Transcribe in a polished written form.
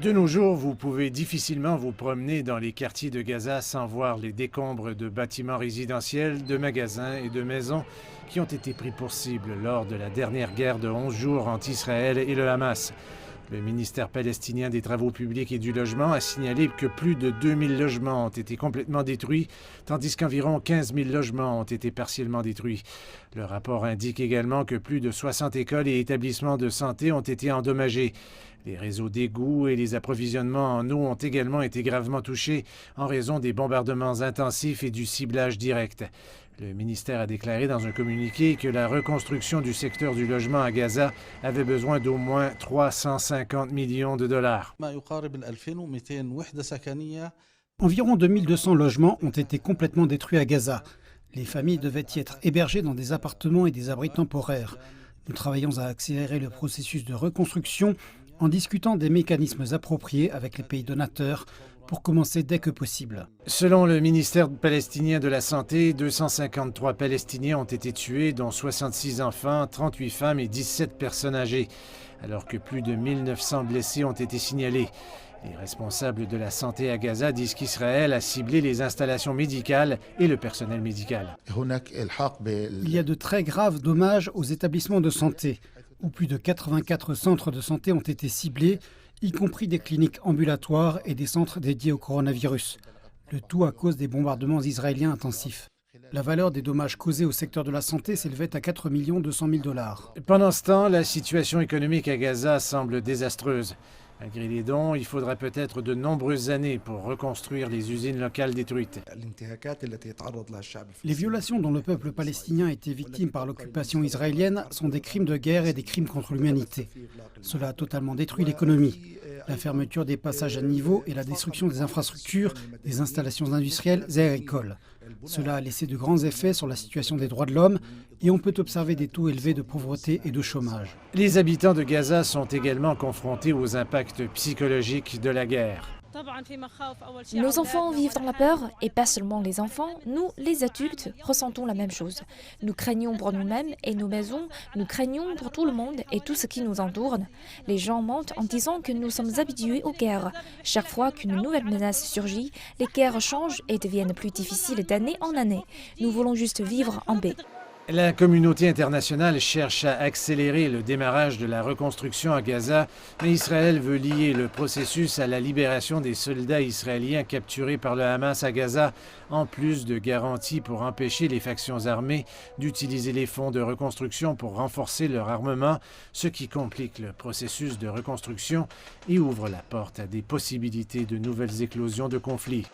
De nos jours, vous pouvez difficilement vous promener dans les quartiers de Gaza sans voir les décombres de bâtiments résidentiels, de magasins et de maisons qui ont été pris pour cible lors de la dernière guerre de 11 jours entre Israël et le Hamas. Le ministère palestinien des Travaux publics et du Logement a signalé que plus de 2000 logements ont été complètement détruits, tandis qu'environ 15 000 logements ont été partiellement détruits. Le rapport indique également que plus de 60 écoles et établissements de santé ont été endommagés. Les réseaux d'égouts et les approvisionnements en eau ont également été gravement touchés en raison des bombardements intensifs et du ciblage direct. Le ministère a déclaré dans un communiqué que la reconstruction du secteur du logement à Gaza avait besoin d'au moins 350 millions de dollars. Environ 2200 logements ont été complètement détruits à Gaza. Les familles devaient y être hébergées dans des appartements et des abris temporaires. Nous travaillons à accélérer le processus de reconstruction en discutant des mécanismes appropriés avec les pays donateurs pour commencer dès que possible. Selon le ministère palestinien de la Santé, 253 Palestiniens ont été tués, dont 66 enfants, 38 femmes et 17 personnes âgées, alors que plus de 1900 blessés ont été signalés. Les responsables de la santé à Gaza disent qu'Israël a ciblé les installations médicales et le personnel médical. Il y a de très graves dommages aux établissements de santé, où plus de 84 centres de santé ont été ciblés, y compris des cliniques ambulatoires et des centres dédiés au coronavirus. Le tout à cause des bombardements israéliens intensifs. La valeur des dommages causés au secteur de la santé s'élevait à 4 200 000 dollars. Pendant ce temps, la situation économique à Gaza semble désastreuse. Malgré les dons, il faudra peut-être de nombreuses années pour reconstruire les usines locales détruites. Les violations dont le peuple palestinien a été victime par l'occupation israélienne sont des crimes de guerre et des crimes contre l'humanité. Cela a totalement détruit l'économie. La fermeture des passages à niveau et la destruction des infrastructures, des installations industrielles et agricoles. Cela a laissé de grands effets sur la situation des droits de l'homme et on peut observer des taux élevés de pauvreté et de chômage. Les habitants de Gaza sont également confrontés aux impacts psychologiques de la guerre. Nos enfants vivent dans la peur, et pas seulement les enfants, nous, les adultes, ressentons la même chose. Nous craignons pour nous-mêmes et nos maisons, nous craignons pour tout le monde et tout ce qui nous entoure. Les gens mentent en disant que nous sommes habitués aux guerres. Chaque fois qu'une nouvelle menace surgit, les guerres changent et deviennent plus difficiles d'année en année. Nous voulons juste vivre en paix. La communauté internationale cherche à accélérer le démarrage de la reconstruction à Gaza, mais Israël veut lier le processus à la libération des soldats israéliens capturés par le Hamas à Gaza, en plus de garanties pour empêcher les factions armées d'utiliser les fonds de reconstruction pour renforcer leur armement, ce qui complique le processus de reconstruction et ouvre la porte à des possibilités de nouvelles éclosions de conflits.